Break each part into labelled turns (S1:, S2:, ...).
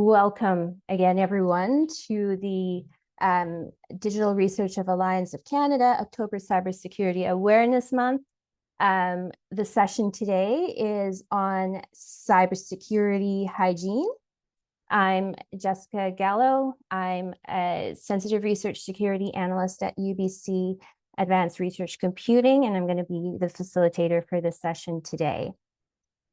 S1: Welcome again, everyone, to the Digital Research of Alliance of Canada October Cybersecurity Awareness Month. The session today is on cybersecurity hygiene. I'm Jessica Gallo. I'm a sensitive research security analyst at UBC Advanced Research Computing, and I'm going to be the facilitator for this session today.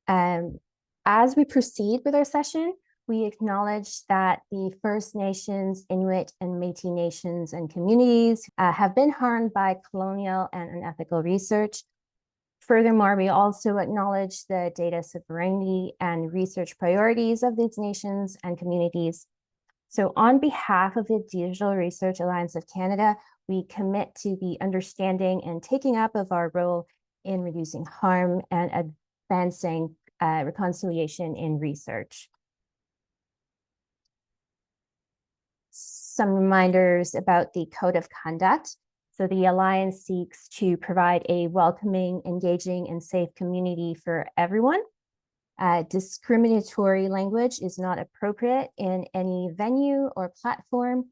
S1: As we proceed with our session, we acknowledge that the First Nations, Inuit, and Métis nations and communities have been harmed by colonial and unethical research. Furthermore, we also acknowledge the data sovereignty and research priorities of these nations and communities. So on behalf of the Digital Research Alliance of Canada, we commit to the understanding and taking up of our role in reducing harm and advancing reconciliation in research. Some reminders about the Code of Conduct. So the Alliance seeks to provide a welcoming, engaging, and safe community for everyone. Discriminatory language is not appropriate in any venue or platform.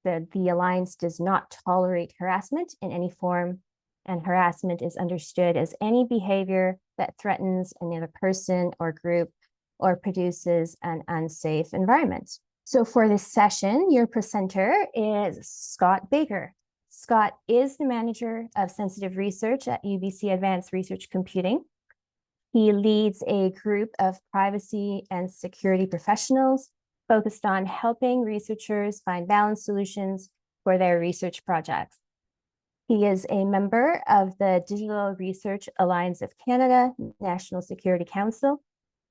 S1: The Alliance does not tolerate harassment in any form, and harassment is understood as any behavior that threatens another person or group or produces an unsafe environment. So for this session, your presenter is Scott Baker. Scott is the manager of sensitive research at UBC Advanced Research Computing. He leads a group of privacy and security professionals focused on helping researchers find balanced solutions for their research projects. He is a member of the Digital Research Alliance of Canada National Security Council,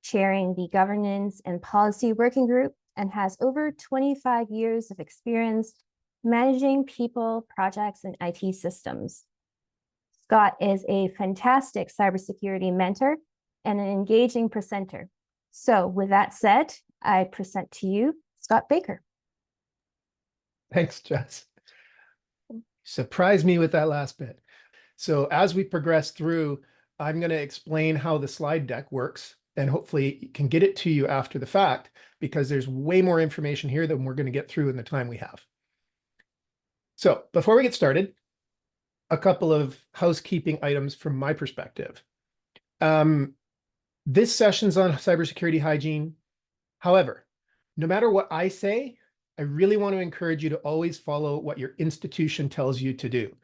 S1: chairing the Governance and Policy Working Group, and has over 25 years of experience managing people, projects, and IT systems. Scott is a fantastic cybersecurity mentor and an engaging presenter. So with that said, I present to you Scott Baker.
S2: Thanks, Jess. Surprised me with that last bit. So as we progress through, I'm going to explain how the slide deck works, and hopefully can get it to you after the fact, because there's way more information here than we're going to get through in the time we have. So before we get started, a couple of housekeeping items from my perspective. This session's on cybersecurity hygiene. However, no matter what I say, I really want to encourage you to always follow what your institution tells you to do.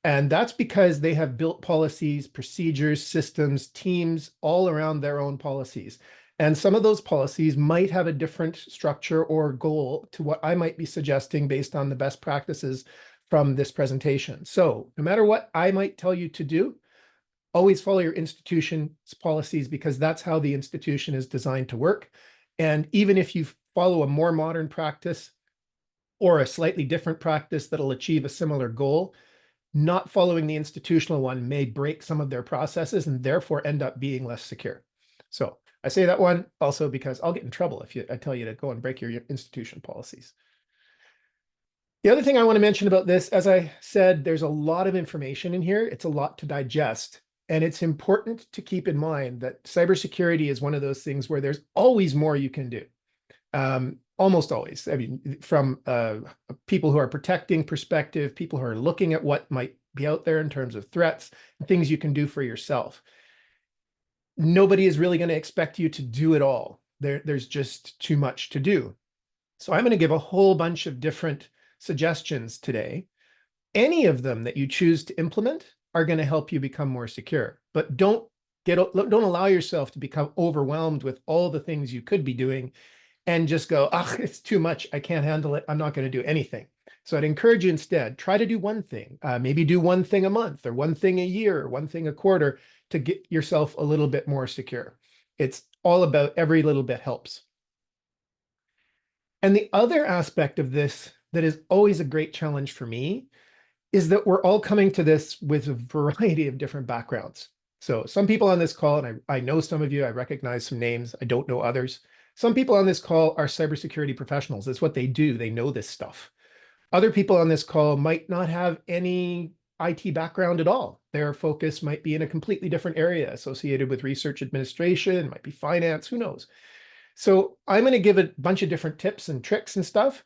S2: And that's because they have built policies, procedures, systems, teams all around their own policies. And some of those policies might have a different structure or goal to what I might be suggesting based on the best practices from this presentation. So no matter what I might tell you to do, always follow your institution's policies, because that's how the institution is designed to work. And even if you follow a more modern practice or a slightly different practice that'll achieve a similar goal, not following the institutional one may break some of their processes and therefore end up being less secure. So I say that one also because I'll get in trouble if I tell you to go and break your institution policies. The other thing I want to mention about this, as I said, there's a lot of information in here. It's a lot to digest. And it's important to keep in mind that cybersecurity is one of those things where there's always more you can do. Almost always. I mean, from people who are protecting perspective, people who are looking at what might be out there in terms of threats, and things you can do for yourself. Nobody is really going to expect you to do it all. There's just too much to do. So I'm going to give a whole bunch of different suggestions today. Any of them that you choose to implement are going to help you become more secure. But don't allow yourself to become overwhelmed with all the things you could be doing and just go, oh, it's too much. I can't handle it. I'm not going to do anything. So I'd encourage you instead, try to do one thing, maybe do one thing a month or one thing a year or one thing a quarter to get yourself a little bit more secure. It's all about every little bit helps. And the other aspect of this that is always a great challenge for me is that we're all coming to this with a variety of different backgrounds. So some people on this call, and I know some of you, I recognize some names, I don't know others. Some people on this call are cybersecurity professionals. That's what they do. They know this stuff. Other people on this call might not have any IT background at all. Their focus might be in a completely different area associated with research administration, might be finance, who knows. So I'm going to give a bunch of different tips and tricks and stuff.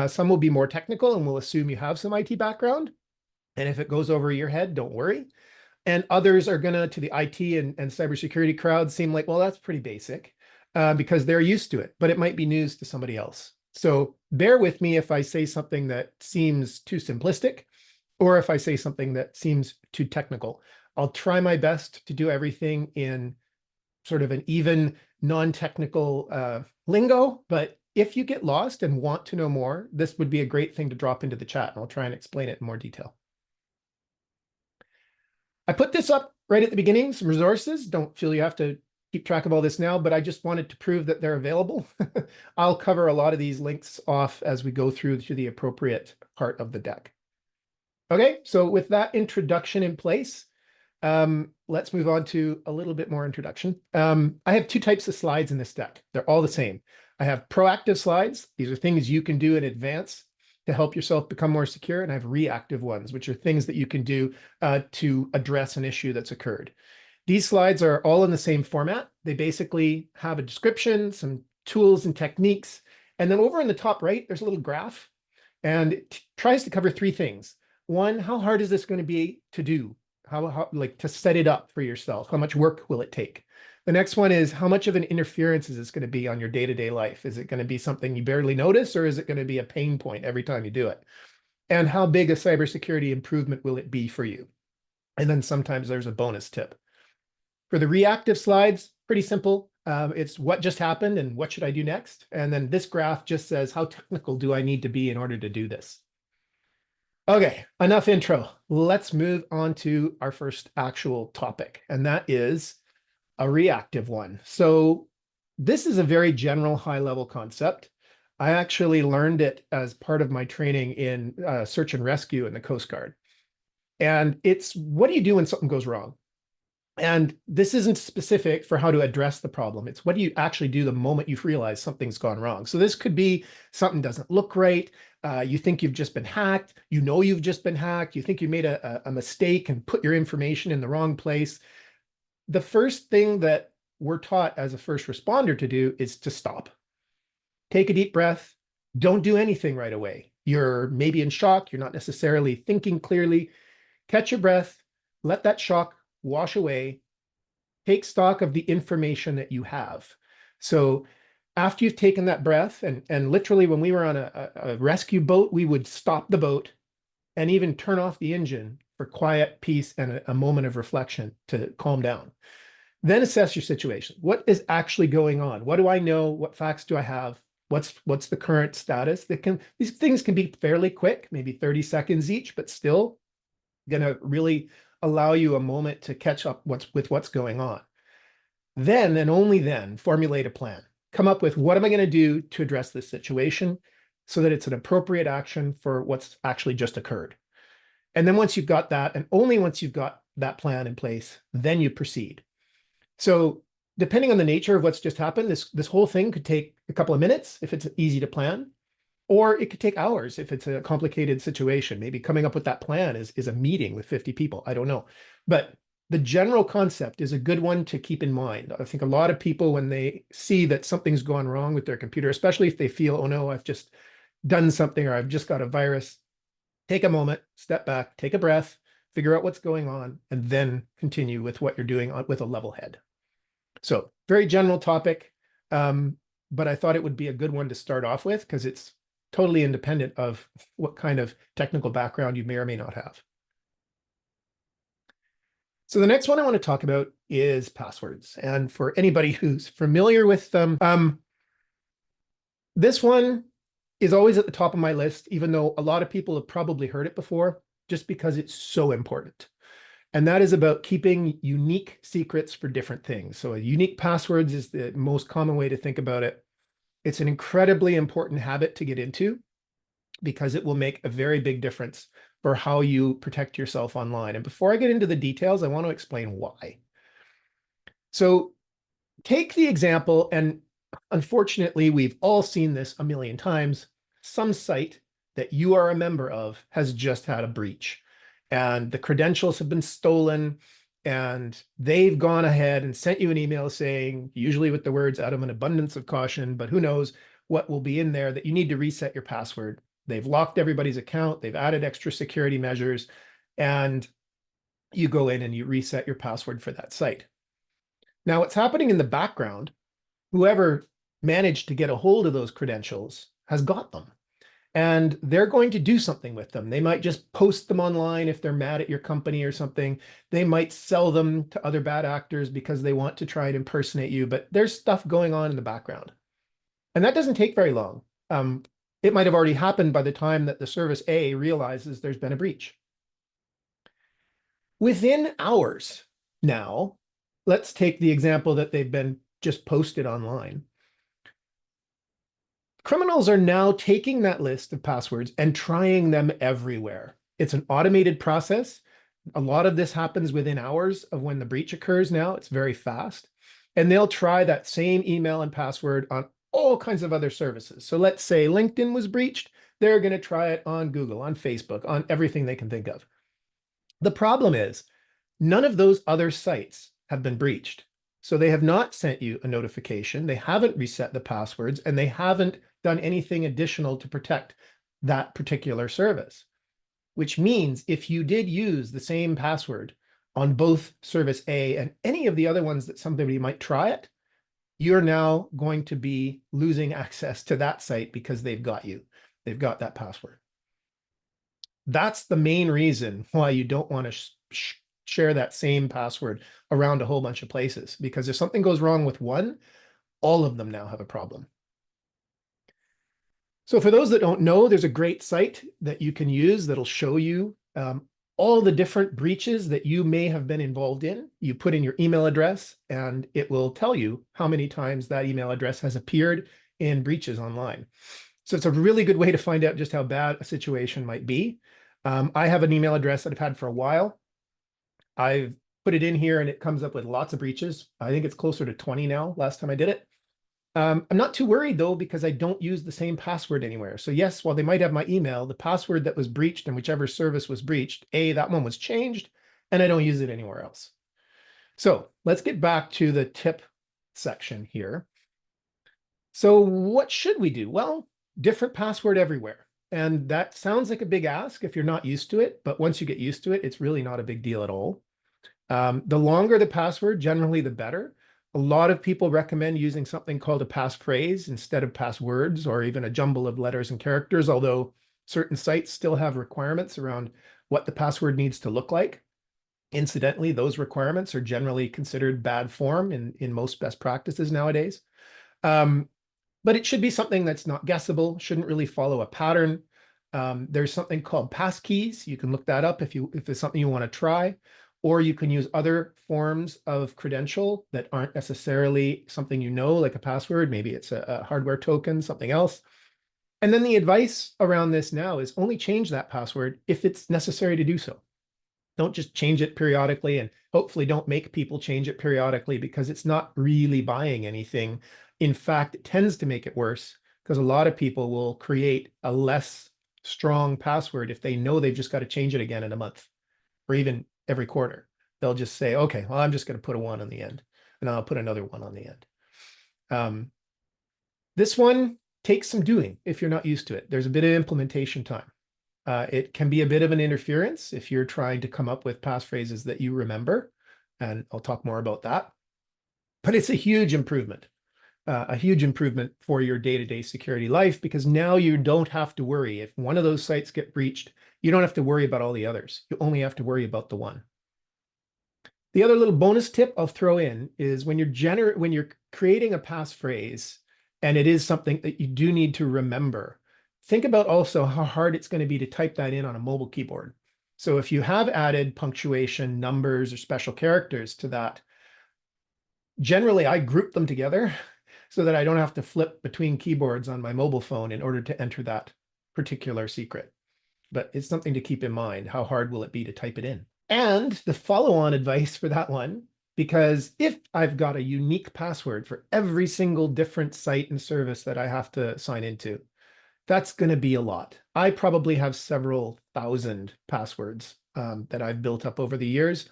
S2: Some will be more technical and we'll assume you have some IT background. And if it goes over your head, don't worry. And others are going to the IT and cybersecurity crowd, seem like, well, that's pretty basic because they're used to it, but it might be news to somebody else. So bear with me if I say something that seems too simplistic or if I say something that seems too technical. I'll try my best to do everything in sort of an even non-technical lingo, but if you get lost and want to know more, this would be a great thing to drop into the chat and I'll try and explain it in more detail. I put this up right at the beginning, some resources. Don't feel you have to keep track of all this now, but I just wanted to prove that they're available. I'll cover a lot of these links off as we go through to the appropriate part of the deck. Okay, so with that introduction in place, let's move on to a little bit more introduction. I have two types of slides in this deck. They're all the same. I have proactive slides. These are things you can do in advance to help yourself become more secure. And I have reactive ones, which are things that you can do to address an issue that's occurred. These slides are all in the same format. They basically have a description, some tools and techniques. And then over in the top right, there's a little graph. And it tries to cover three things. One, how hard is this going to be to do? How like to set it up for yourself? How much work will it take? The next one is how much of an interference is this going to be on your day-to-day life? Is it going to be something you barely notice, or is it going to be a pain point every time you do it? And how big a cybersecurity improvement will it be for you? And then sometimes there's a bonus tip. For the reactive slides, pretty simple. It's what just happened and what should I do next? And then this graph just says how technical do I need to be in order to do this? Okay, enough intro. Let's move on to our first actual topic, and that is a reactive one. So this is a very general high-level concept. I actually learned it as part of my training in search and rescue in the Coast Guard. And it's what do you do when something goes wrong? And this isn't specific for how to address the problem. It's what do you actually do the moment you've realized something's gone wrong. So this could be something doesn't look right. You think you've just been hacked. You know you've just been hacked. You think you made a mistake and put your information in the wrong place. The first thing that we're taught as a first responder to do is to stop. Take a deep breath. Don't do anything right away. You're maybe in shock. You're not necessarily thinking clearly. Catch your breath. Let that shock wash away. Take stock of the information that you have. So after you've taken that breath, and literally when we were on a rescue boat, we would stop the boat and even turn off the engine for quiet, peace, and a moment of reflection to calm down. Then assess your situation. What is actually going on? What do I know? What facts do I have? What's the current status? These things can be fairly quick, maybe 30 seconds each, but still gonna really allow you a moment to catch up with what's going on. Then and only then formulate a plan. Come up with what am I going to do to address this situation so that it's an appropriate action for what's actually just occurred. And then once you've got that, and only once you've got that plan in place, then you proceed. So depending on the nature of what's just happened, this whole thing could take a couple of minutes if it's easy to plan, or it could take hours if it's a complicated situation. Maybe coming up with that plan is a meeting with 50 people. I don't know. But the general concept is a good one to keep in mind. I think a lot of people, when they see that something's gone wrong with their computer, especially if they feel, oh no, I've just done something or I've just got a virus, take a moment, step back, take a breath, figure out what's going on, and then continue with what you're doing with a level head. So very general topic, but I thought it would be a good one to start off with because it's totally independent of what kind of technical background you may or may not have. So the next one I want to talk about is passwords. And for anybody who's familiar with them, this one is always at the top of my list, even though a lot of people have probably heard it before, just because it's so important. And that is about keeping unique secrets for different things. So a unique passwords is the most common way to think about it. It's an incredibly important habit to get into because it will make a very big difference for how you protect yourself online. And before I get into the details, I want to explain why. So take the example, and unfortunately, we've all seen this a million times. Some site that you are a member of has just had a breach and the credentials have been stolen and they've gone ahead and sent you an email saying, usually with the words out of an abundance of caution, but who knows what will be in there, that you need to reset your password. They've locked everybody's account, they've added extra security measures, and you go in and you reset your password for that site. Now, what's happening in the background, whoever managed to get a hold of those credentials has got them. And they're going to do something with them. They might just post them online if they're mad at your company or something. They might sell them to other bad actors because they want to try and impersonate you, but there's stuff going on in the background. And that doesn't take very long. It might have already happened by the time that the service A realizes there's been a breach. Within hours now, let's take the example that they've been just posted online. Criminals are now taking that list of passwords and trying them everywhere. It's an automated process. A lot of this happens within hours of when the breach occurs now. It's very fast. And they'll try that same email and password on all kinds of other services. So let's say LinkedIn was breached. They're going to try it on Google, on Facebook, on everything they can think of. The problem is none of those other sites have been breached. So they have not sent you a notification. They haven't reset the passwords, and they haven't done anything additional to protect that particular service, which means if you did use the same password on both service A and any of the other ones that somebody might try it, you're now going to be losing access to that site because they've got you. They've got that password. That's the main reason why you don't want to share that same password around a whole bunch of places, because if something goes wrong with one, all of them now have a problem. So for those that don't know, there's a great site that you can use that'll show you all the different breaches that you may have been involved in. You put in your email address and it will tell you how many times that email address has appeared in breaches online. So it's a really good way to find out just how bad a situation might be. I have an email address that I've had for a while. I've put it in here and it comes up with lots of breaches. I think it's closer to 20 now, last time I did it. I'm not too worried though, because I don't use the same password anywhere. So yes, while they might have my email, the password that was breached and whichever service was breached, that one was changed and I don't use it anywhere else. So let's get back to the tip section here. So what should we do? Well, different password everywhere. And that sounds like a big ask if you're not used to it, but once you get used to it, it's really not a big deal at all. The longer the password, generally the better. A lot of people recommend using something called a passphrase instead of passwords, or even a jumble of letters and characters, although certain sites still have requirements around what the password needs to look like. Incidentally, those requirements are generally considered bad form in most best practices nowadays. But it should be something that's not guessable, shouldn't really follow a pattern. There's something called passkeys. You can look that up if it's something you want to try. Or you can use other forms of credential that aren't necessarily something you know, like a password. Maybe it's a hardware token, something else. And then the advice around this now is only change that password if it's necessary to do so. Don't just change it periodically, and hopefully don't make people change it periodically, because it's not really buying anything. In fact, it tends to make it worse, because a lot of people will create a less strong password if they know they've just got to change it again in a month or even every quarter. They'll just say, okay, well, I'm just going to put a 1 on the end, and I'll put another 1 on the end. This one takes some doing if you're not used to it. There's a bit of implementation time. It can be a bit of an interference if you're trying to come up with passphrases that you remember, and I'll talk more about that. But it's a huge improvement for your day-to-day security life, because now you don't have to worry. If one of those sites get breached, you don't have to worry about all the others. You only have to worry about the one. The other little bonus tip I'll throw in is when you're creating a passphrase, and it is something that you do need to remember, think about also how hard it's going to be to type that in on a mobile keyboard. So if you have added punctuation, numbers, or special characters to that, generally I group them together so that I don't have to flip between keyboards on my mobile phone in order to enter that particular secret. But it's something to keep in mind. How hard will it be to type it in? And the follow-on advice for that one, because if I've got a unique password for every single different site and service that I have to sign into, that's going to be a lot. I probably have several thousand passwords that I've built up over the years.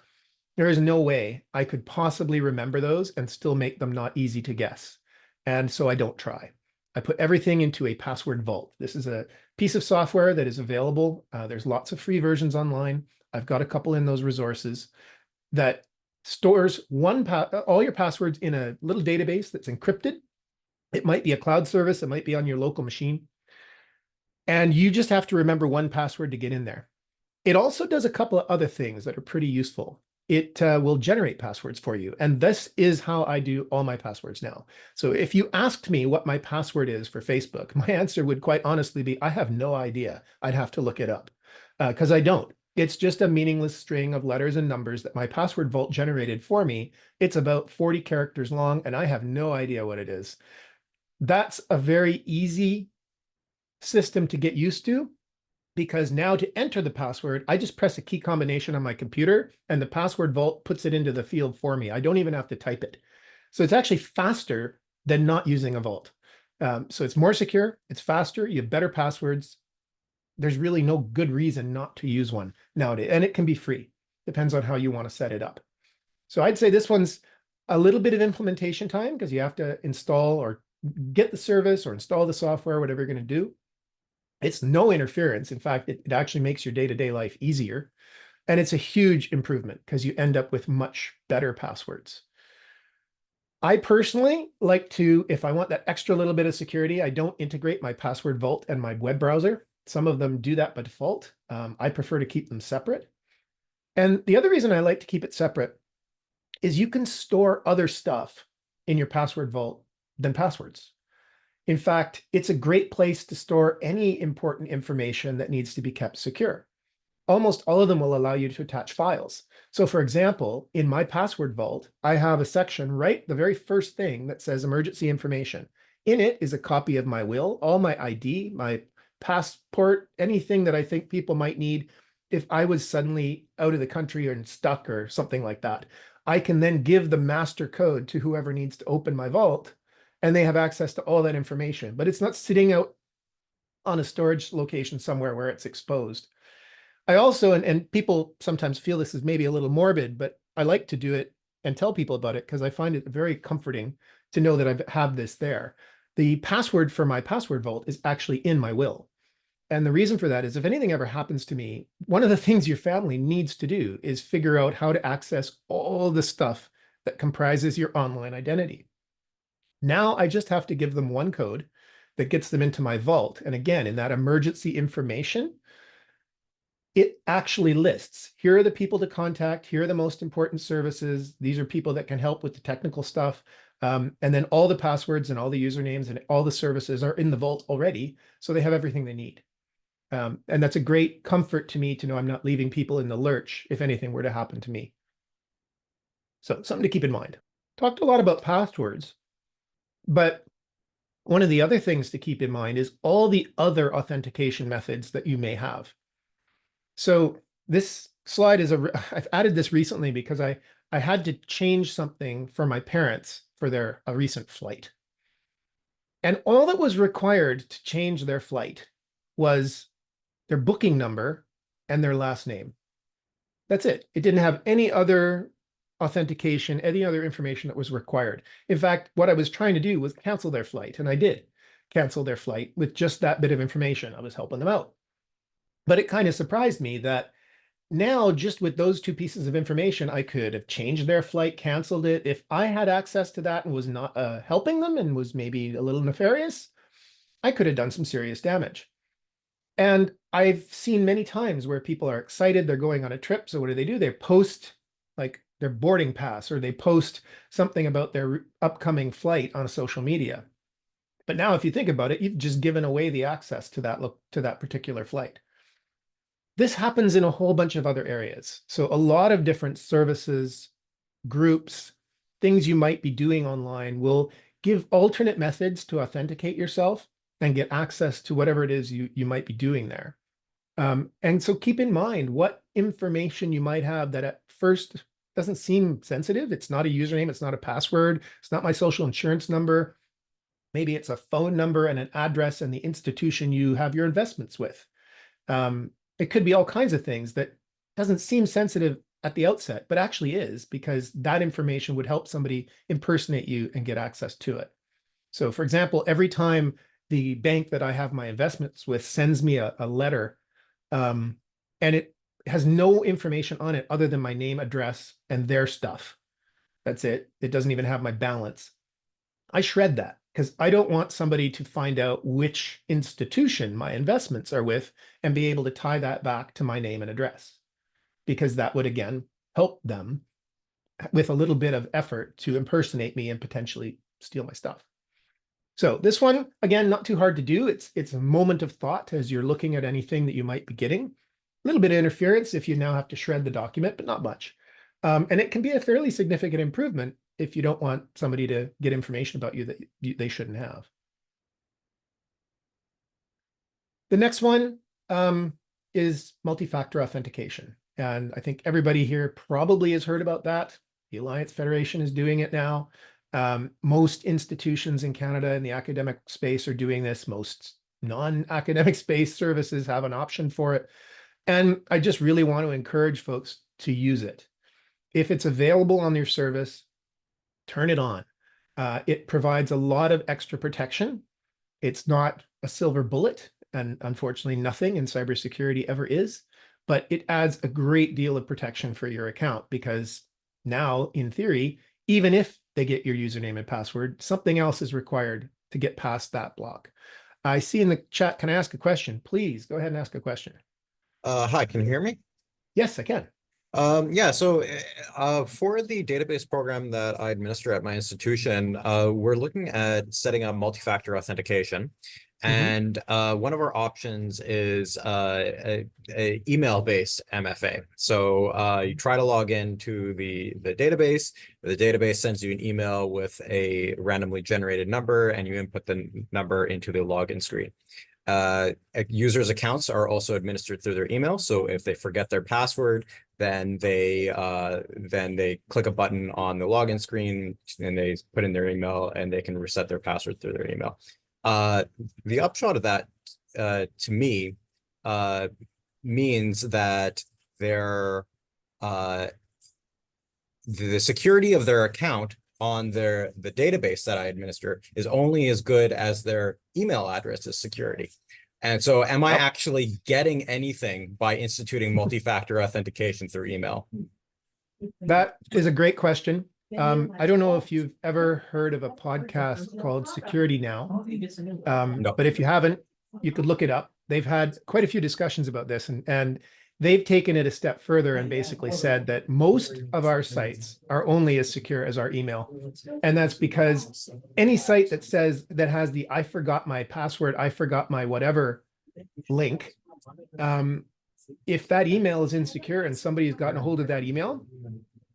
S2: There is no way I could possibly remember those and still make them not easy to guess. And so I don't try. I put everything into a password vault. This is a piece of software that is available. There's lots of free versions online. I've got a couple in those resources that stores all your passwords in a little database that's encrypted. It might be a cloud service. It might be on your local machine. And you just have to remember one password to get in there. It also does a couple of other things that are pretty useful. It will generate passwords for you. And this is how I do all my passwords now. So if you asked me what my password is for Facebook, my answer would quite honestly be, I have no idea. I'd have to look it up because I don't. It's just a meaningless string of letters and numbers that my password vault generated for me. It's about 40 characters long, and I have no idea what it is. That's a very easy system to get used to, because now to enter the password, I just press a key combination on my computer and the password vault puts it into the field for me. I don't even have to type it. So it's actually faster than not using a vault. So it's more secure, it's faster, you have better passwords. There's really no good reason not to use one nowadays, and it can be free. Depends on how you want to set it up. So I'd say this one's a little bit of implementation time because you have to install or get the service or install the software, whatever you're going to do. It's no interference. In fact, it actually makes your day-to-day life easier. And it's a huge improvement because you end up with much better passwords. I personally like to, if I want that extra little bit of security, I don't integrate my password vault and my web browser. Some of them do that by default. I prefer to keep them separate. And the other reason I like to keep it separate is you can store other stuff in your password vault than passwords. In fact, it's a great place to store any important information that needs to be kept secure. Almost all of them will allow you to attach files. So for example, in my password vault, I have a section right the very first thing that says emergency information. In it is a copy of my will, all my ID, my passport, anything that I think people might need if I was suddenly out of the country or stuck or something like that. I can then give the master code to whoever needs to open my vault, and they have access to all that information, but it's not sitting out on a storage location somewhere where it's exposed. I also, and people sometimes feel this is maybe a little morbid, but I like to do it and tell people about it because I find it very comforting to know that I have this there. The password for my password vault is actually in my will. And the reason for that is if anything ever happens to me, one of the things your family needs to do is figure out how to access all the stuff that comprises your online identity. Now I just have to give them one code that gets them into my vault. And again, in that emergency information, it actually lists, here are the people to contact, here are the most important services, these are people that can help with the technical stuff. And then all the passwords and all the usernames and all the services are in the vault already, so they have everything they need. And that's a great comfort to me to know I'm not leaving people in the lurch if anything were to happen to me. So something to keep in mind. Talked a lot about passwords, but one of the other things to keep in mind is all the other authentication methods that you may have. So this slide is I've added this recently because I had to change something for my parents for a recent flight. And all that was required to change their flight was their booking number and their last name. That's it. It didn't have any other authentication, any other information that was required. In fact, what I was trying to do was cancel their flight, and I did cancel their flight with just that bit of information. I was helping them out. But it kind of surprised me that now, just with those two pieces of information, I could have changed their flight, canceled it. If I had access to that and was not helping them and was maybe a little nefarious, I could have done some serious damage. And I've seen many times where people are excited, they're going on a trip. So what do? They post like their boarding pass, or they post something about their upcoming flight on social media. But now if you think about it, you've just given away the access to that particular flight. This happens in a whole bunch of other areas. So a lot of different services, groups, things you might be doing online will give alternate methods to authenticate yourself and get access to whatever it is you might be doing there. And so keep in mind what information you might have that at first doesn't seem sensitive. It's not a username, it's not a password, it's not my social insurance number. Maybe it's a phone number and an address and the institution you have your investments with. It could be all kinds of things that doesn't seem sensitive at the outset, but actually is, because that information would help somebody impersonate you and get access to it. So for example, every time the bank that I have my investments with sends me a letter, and it has no information on it other than my name, address, and their stuff. That's it. It doesn't even have my balance. I shred that because I don't want somebody to find out which institution my investments are with and be able to tie that back to my name and address, because that would again help them with a little bit of effort to impersonate me and potentially steal my stuff. So this one, again, not too hard to do. It's a moment of thought as you're looking at anything that you might be getting. A little bit of interference if you now have to shred the document, but not much. And it can be a fairly significant improvement if you don't want somebody to get information about you that they shouldn't have. The next one is multi-factor authentication. And I think everybody here probably has heard about that. The Alliance Federation is doing it now. Most institutions in Canada in the academic space are doing this. Most non-academic space services have an option for it. And I just really want to encourage folks to use it. If it's available on your service, turn it on. It provides a lot of extra protection. It's not a silver bullet, and unfortunately nothing in cybersecurity ever is, but it adds a great deal of protection for your account, because now, in theory, even if they get your username and password, something else is required to get past that block. I see in the chat, can I ask a question? Please go ahead and ask a question.
S3: Hi, can you hear me?
S2: Yes, I can.
S3: Yeah, so for the database program that I administer at my institution, we're looking at setting up multi-factor authentication. And one of our options is a email-based MFA. So you try to log into the database sends you an email with a randomly generated number, and you input the number into the login screen. Users' accounts are also administered through their email. So if they forget their password, then they click a button on the login screen and they put in their email and they can reset their password through their email. The upshot of that, to me, means that the security of their account on the database that I administer is only as good as their email address's security. And so am I actually getting anything by instituting multi-factor authentication through email?
S2: That is a great question. I don't know if you've ever heard of a podcast called Security Now,
S3: No.
S2: but if you haven't, you could look it up. They've had quite a few discussions about this, and they've taken it a step further and basically said that most of our sites are only as secure as our email. And that's because any site that says that has the "I forgot my password, I forgot my whatever" link, if that email is insecure and somebody's gotten a hold of that email,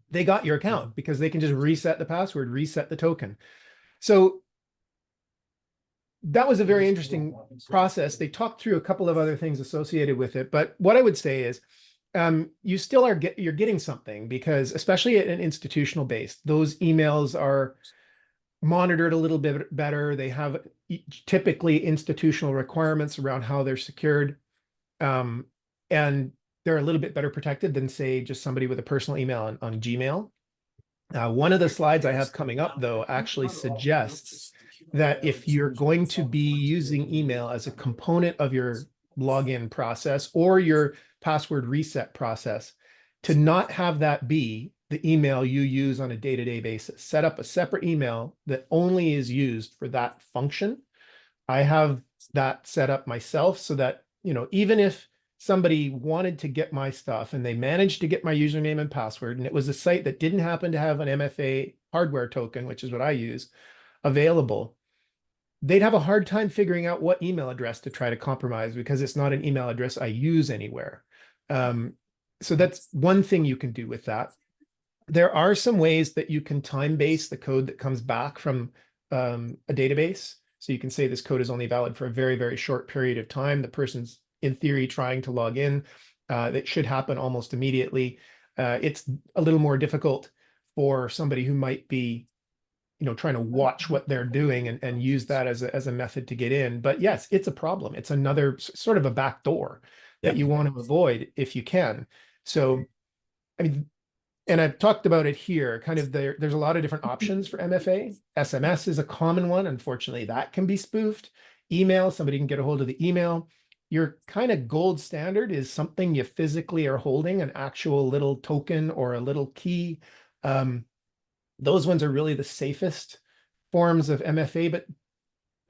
S2: they got your account because they can just reset the password, reset the token. So that was a very interesting process. They talked through a couple of other things associated with it, but what I would say is you still are you're getting something, because especially at an institutional base, those emails are monitored a little bit better. They have typically institutional requirements around how they're secured, and they're a little bit better protected than, say, just somebody with a personal email on Gmail. One of the slides I have coming up, though, actually suggests that if you're going to be using email as a component of your login process or your password reset process, to not have that be the email you use on a day-to-day basis. Set up a separate email that only is used for that function. I have that set up myself so that, even if somebody wanted to get my stuff and they managed to get my username and password, and it was a site that didn't happen to have an MFA hardware token, which is what I use, available, they'd have a hard time figuring out what email address to try to compromise, because it's not an email address I use anywhere. So that's one thing you can do with that. There are some ways that you can time base the code that comes back from a database. So you can say this code is only valid for a very, very short period of time. The person's, in theory, trying to log in. That should happen almost immediately. It's a little more difficult for somebody who might be, trying to watch what they're doing and use that as a method to get in. But yes, it's a problem. It's another sort of a back door that you want to avoid if you can. So, I mean, and I've talked about it here, kind of there's a lot of different options for MFA. SMS is a common one. Unfortunately, that can be spoofed. Email, somebody can get a hold of the email. Your kind of gold standard is something you physically are holding, an actual little token or a little key. Those ones are really the safest forms of MFA, but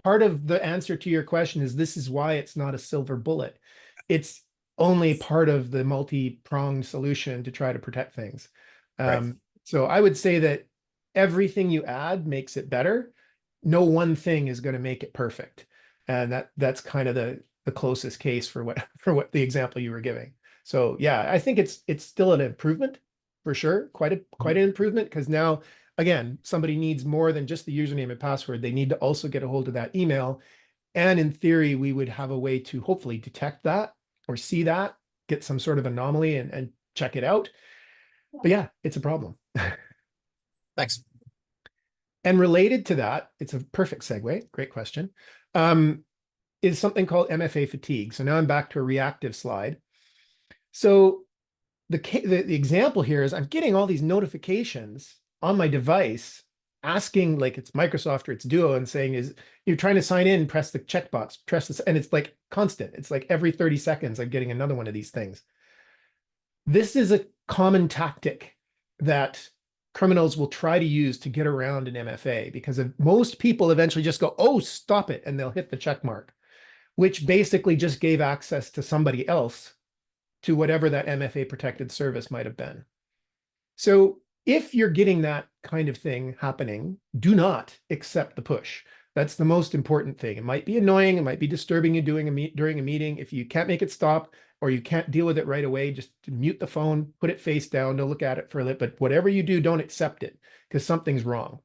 S2: part of the answer to your question is this is why it's not a silver bullet. It's only part of the multi-pronged solution to try to protect things.
S3: Right.
S2: So I would say that everything you add makes it better. No one thing is going to make it perfect. And that's kind of the closest case for what the example you were giving. So yeah, I think it's still an improvement for sure. Quite an improvement, because now again, somebody needs more than just the username and password. They need to also get a hold of that email. And in theory, we would have a way to hopefully detect that or see that, get some sort of anomaly and check it out. But yeah, it's a problem.
S3: Thanks.
S2: And related to that, it's a perfect segue, great question, is something called MFA fatigue. So now I'm back to a reactive slide. So the example here is I'm getting all these notifications on my device asking, like it's Microsoft or it's Duo, and saying, is you're trying to sign in, press the checkbox, press this, and it's like constant. It's like every 30 seconds, I'm getting another one of these things. This is a common tactic that criminals will try to use to get around an MFA, because if most people eventually just go, oh, stop it, and they'll hit the check mark, which basically just gave access to somebody else to whatever that MFA protected service might have been. So if you're getting that kind of thing happening, do not accept the push. That's the most important thing. It might be annoying. It might be disturbing you during a meeting. If you can't make it stop or you can't deal with it right away, just mute the phone, put it face down, don't look at it for a little bit. But whatever you do, don't accept it, because something's wrong.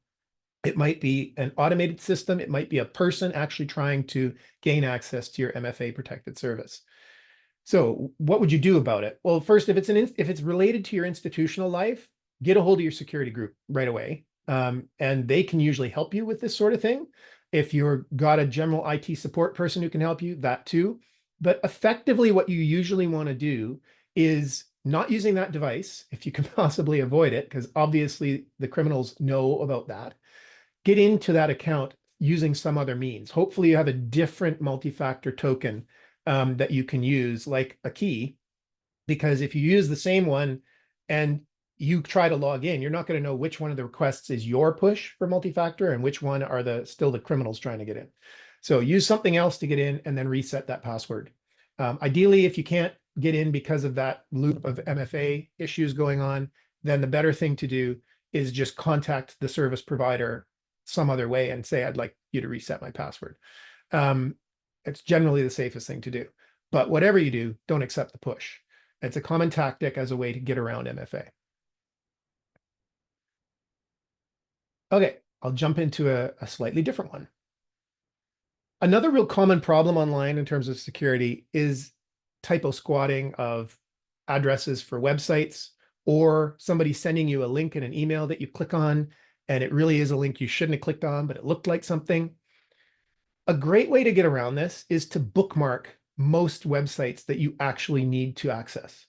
S2: It might be an automated system. It might be a person actually trying to gain access to your MFA protected service. So what would you do about it? Well, first, if it's related to your institutional life, get a hold of your security group right away. And they can usually help you with this sort of thing. If you've got a general IT support person who can help you, that too. But effectively, what you usually want to do is not using that device if you can possibly avoid it, because obviously the criminals know about that. Get into that account using some other means. Hopefully you have a different multi-factor token that you can use, like a key, because if you use the same one and you try to log in, you're not going to know which one of the requests is your push for multi-factor and which one are still the criminals trying to get in. So use something else to get in and then reset that password. Ideally, if you can't get in because of that loop of MFA issues going on, then the better thing to do is just contact the service provider some other way and say, I'd like you to reset my password. It's generally the safest thing to do. But whatever you do, don't accept the push. It's a common tactic as a way to get around MFA. Okay, I'll jump into a slightly different one. Another real common problem online in terms of security is typo squatting of addresses for websites, or somebody sending you a link in an email that you click on, and it really is a link you shouldn't have clicked on, but it looked like something. A great way to get around this is to bookmark most websites that you actually need to access.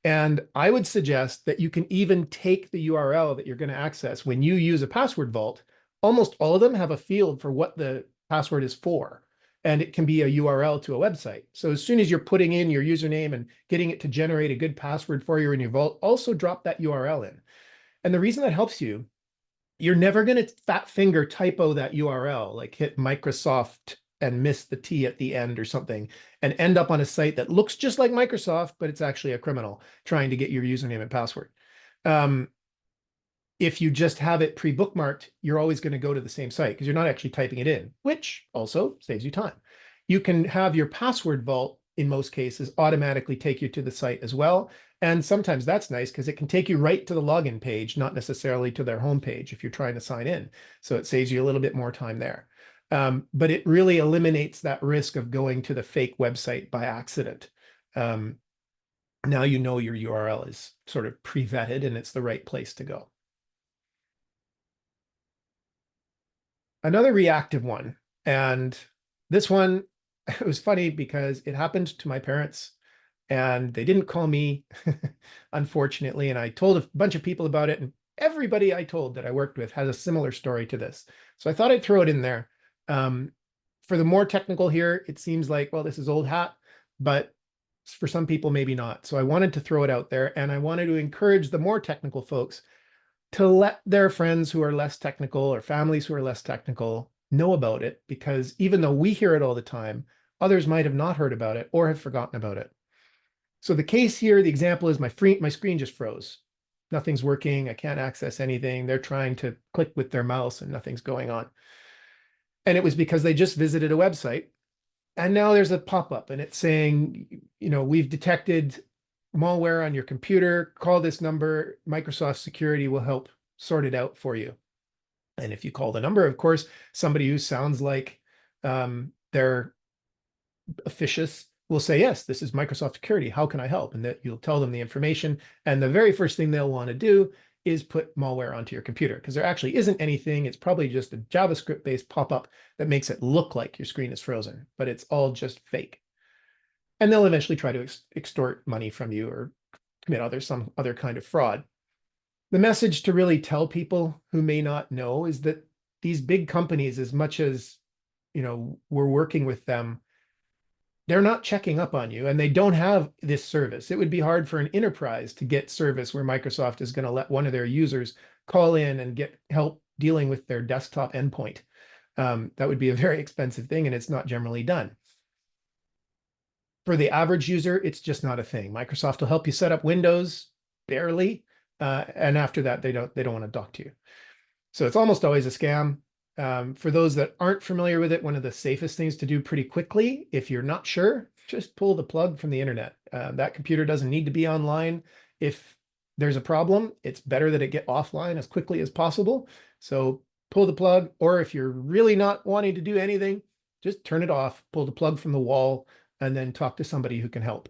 S2: And I would suggest that you can even take the URL that you're going to access. When you use a password vault, almost all of them have a field for what the password is for. And it can be a URL to a website. So as soon as you're putting in your username and getting it to generate a good password for you in your vault, also drop that URL in. And the reason that helps you, you're never going to fat finger typo that URL, like hit Microsoft and miss the T at the end or something, and end up on a site that looks just like Microsoft, but it's actually a criminal trying to get your username and password. If you just have it pre-bookmarked, you're always going to go to the same site because you're not actually typing it in, which also saves you time. You can have your password vault, in most cases, automatically take you to the site as well. And sometimes that's nice because it can take you right to the login page, not necessarily to their homepage if you're trying to sign in. So it saves you a little bit more time there. But it really eliminates that risk of going to the fake website by accident. Now you know your URL is sort of pre-vetted and it's the right place to go. Another reactive one, and this one, it was funny because it happened to my parents, and they didn't call me, unfortunately. And I told a bunch of people about it, and everybody I told that I worked with has a similar story to this. So I thought I'd throw it in there. For the more technical here, it seems like, well, this is old hat, but for some people, maybe not. So I wanted to throw it out there, and I wanted to encourage the more technical folks to let their friends who are less technical or families who are less technical know about it, because even though we hear it all the time, others might have not heard about it or have forgotten about it. So the case here, the example is my screen just froze. Nothing's working. I can't access anything. They're trying to click with their mouse and nothing's going on. And it was because they just visited a website. And now there's a pop-up and it's saying, we've detected malware on your computer. Call this number. Microsoft Security will help sort it out for you. And if you call the number, of course, somebody who sounds like they're officious will say, yes, this is Microsoft Security. How can I help? And that you'll tell them the information. And the very first thing they'll want to do is put malware onto your computer, because there actually isn't anything. It's probably just a JavaScript-based pop-up that makes it look like your screen is frozen, but it's all just fake. And they'll eventually try to extort money from you or commit some other kind of fraud. The message to really tell people who may not know is that these big companies, as much as we're working with them, they're not checking up on you, and they don't have this service. It would be hard for an enterprise to get service where Microsoft is going to let one of their users call in and get help dealing with their desktop endpoint. That would be a very expensive thing, and it's not generally done. For the average user, it's just not a thing. Microsoft will help you set up Windows, barely, and after that, they don't want to talk to you. So it's almost always a scam. For those that aren't familiar with it, one of the safest things to do pretty quickly, if you're not sure, just pull the plug from the internet. That computer doesn't need to be online. If there's a problem, it's better that it get offline as quickly as possible. So pull the plug, or if you're really not wanting to do anything, just turn it off, pull the plug from the wall, and then talk to somebody who can help.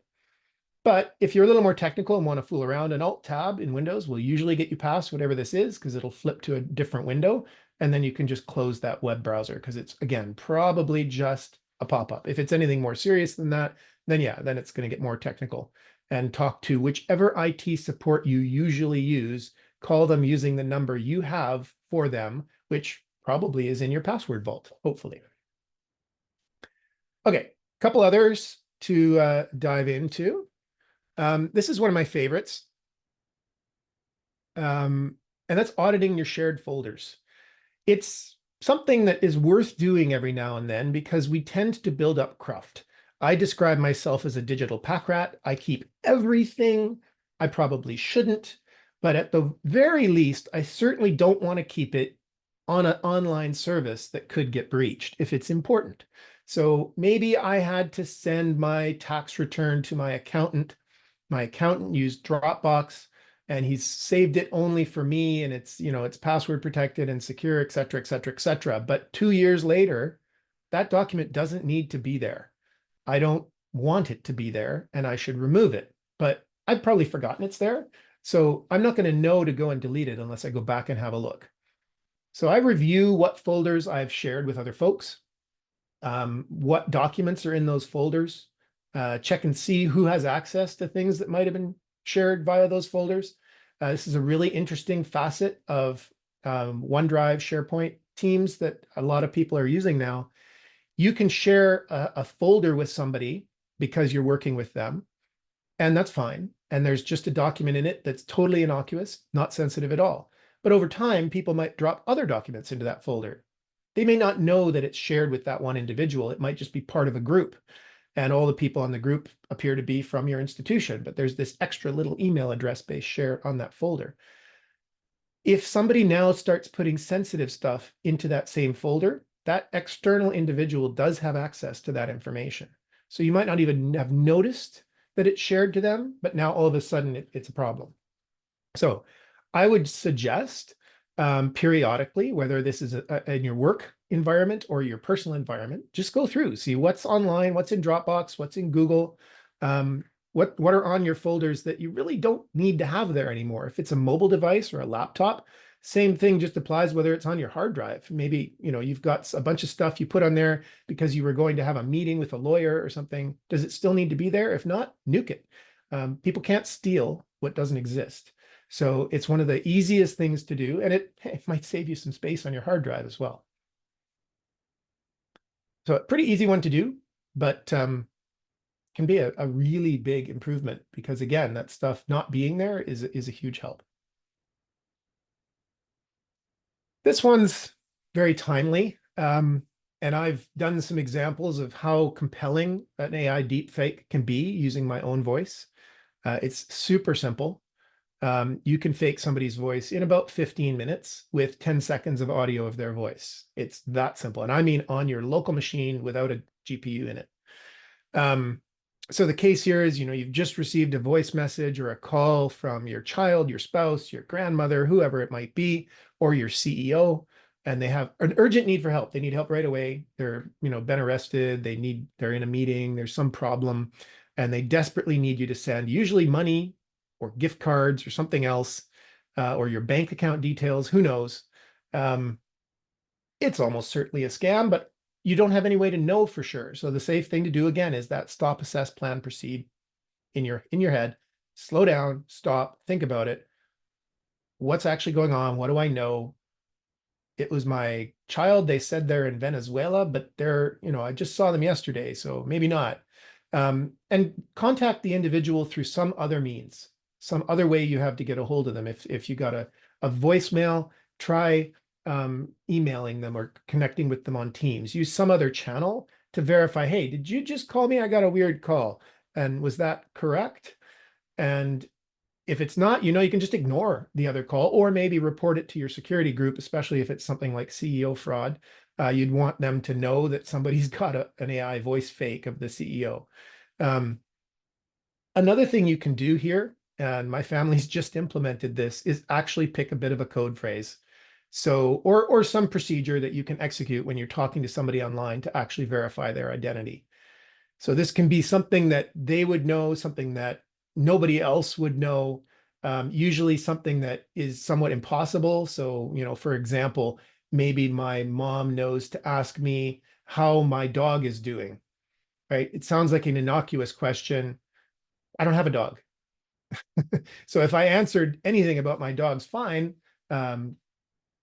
S2: But if you're a little more technical and want to fool around, an Alt-Tab in Windows will usually get you past whatever this is, because it'll flip to a different window. And then you can just close that web browser, because it's, again, probably just a pop-up. If it's anything more serious than that, then yeah, then it's going to get more technical. And talk to whichever IT support you usually use, call them using the number you have for them, which probably is in your password vault, hopefully. Okay, a couple others to dive into. This is one of my favorites. And that's auditing your shared folders. It's something that is worth doing every now and then, because we tend to build up cruft. I describe myself as a digital pack rat. I keep everything. I probably shouldn't, but at the very least, I certainly don't want to keep it on an online service that could get breached if it's important. So maybe I had to send my tax return to my accountant. My accountant used Dropbox, and he's saved it only for me, and it's, it's password protected and secure, et cetera, et cetera, et cetera. But 2 years later, that document doesn't need to be there. I don't want it to be there, and I should remove it. But I've probably forgotten it's there. So I'm not going to know to go and delete it unless I go back and have a look. So I review what folders I've shared with other folks, what documents are in those folders, check and see who has access to things that might have been shared via those folders. This is a really interesting facet of OneDrive, SharePoint, Teams that a lot of people are using now. You can share a folder with somebody because you're working with them, and that's fine. And there's just a document in it that's totally innocuous, not sensitive at all. But over time, people might drop other documents into that folder. They may not know that it's shared with that one individual. It might just be part of a group, and all the people on the group appear to be from your institution, but there's this extra little email address base shared on that folder. If somebody now starts putting sensitive stuff into that same folder, that external individual does have access to that information. So you might not even have noticed that it's shared to them, but now all of a sudden it's a problem. So I would suggest periodically, whether this is in your work environment or your personal environment, just go through, see what's online, what's in Dropbox, what's in Google, what are on your folders that you really don't need to have there anymore. If it's a mobile device or a laptop, Same thing just applies whether it's on your hard drive. Maybe, you've got a bunch of stuff you put on there because you were going to have a meeting with a lawyer or something. Does it still need to be there? If not, nuke it. People can't steal what doesn't exist. So it's one of the easiest things to do, and it might save you some space on your hard drive as well. So a pretty easy one to do, but can be a really big improvement because, again, that stuff not being there is a huge help. This one's very timely, and I've done some examples of how compelling an AI deepfake can be using my own voice. It's super simple. You can fake somebody's voice in about 15 minutes with 10 seconds of audio of their voice. It's that simple. And I mean on your local machine without a GPU in it. So the case here is, you've just received a voice message or a call from your child, your spouse, your grandmother, whoever it might be, or your CEO, and they have an urgent need for help. They need help right away. They're, been arrested. They're in a meeting. There's some problem, and they desperately need you to send usually money or gift cards or something else, or your bank account details. Who knows? It's almost certainly a scam, but you don't have any way to know for sure. So the safe thing to do, again, is that stop, assess, plan, proceed in your head. Slow down, stop, think about it. What's actually going on? What do I know? It was my child. They said they're in Venezuela, but I just saw them yesterday, so maybe not. And contact the individual through some other means, some other way you have to get a hold of them. If you got a voicemail, try emailing them or connecting with them on Teams. Use some other channel to verify, hey, did you just call me? I got a weird call. And was that correct? And if it's not, you can just ignore the other call or maybe report it to your security group, especially if it's something like CEO fraud. You'd want them to know that somebody's got an AI voice fake of the CEO. Another thing you can do here, and my family's just implemented this, is actually pick a bit of a code phrase. So, or some procedure that you can execute when you're talking to somebody online to actually verify their identity. So this can be something that they would know, something that nobody else would know, usually something that is somewhat impossible. So, for example, maybe my mom knows to ask me how my dog is doing, right? It sounds like an innocuous question. I don't have a dog. So if I answered anything about my dog's fine,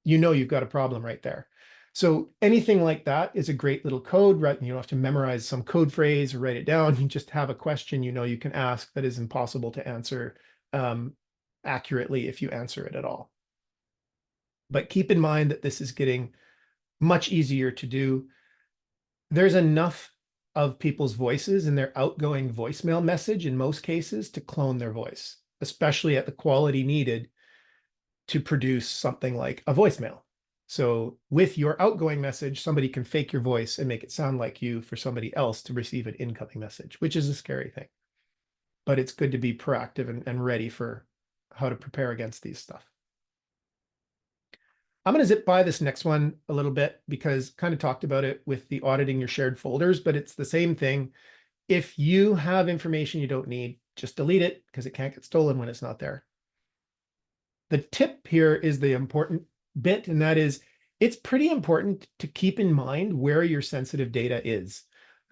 S2: you've got a problem right there. So anything like that is a great little code, right? You don't have to memorize some code phrase or write it down. You just have a question you can ask that is impossible to answer accurately if you answer it at all. But keep in mind that this is getting much easier to do. There's enough of people's voices in their outgoing voicemail message in most cases to clone their voice, especially at the quality needed to produce something like a voicemail. So with your outgoing message, somebody can fake your voice and make it sound like you for somebody else to receive an incoming message, which is a scary thing. But it's good to be proactive and ready for how to prepare against these stuff. I'm going to zip by this next one a little bit because kind of talked about it with the auditing your shared folders, but it's the same thing. If you have information you don't need, just delete it because it can't get stolen when it's not there. The tip here is the important bit, and that is it's pretty important to keep in mind where your sensitive data is.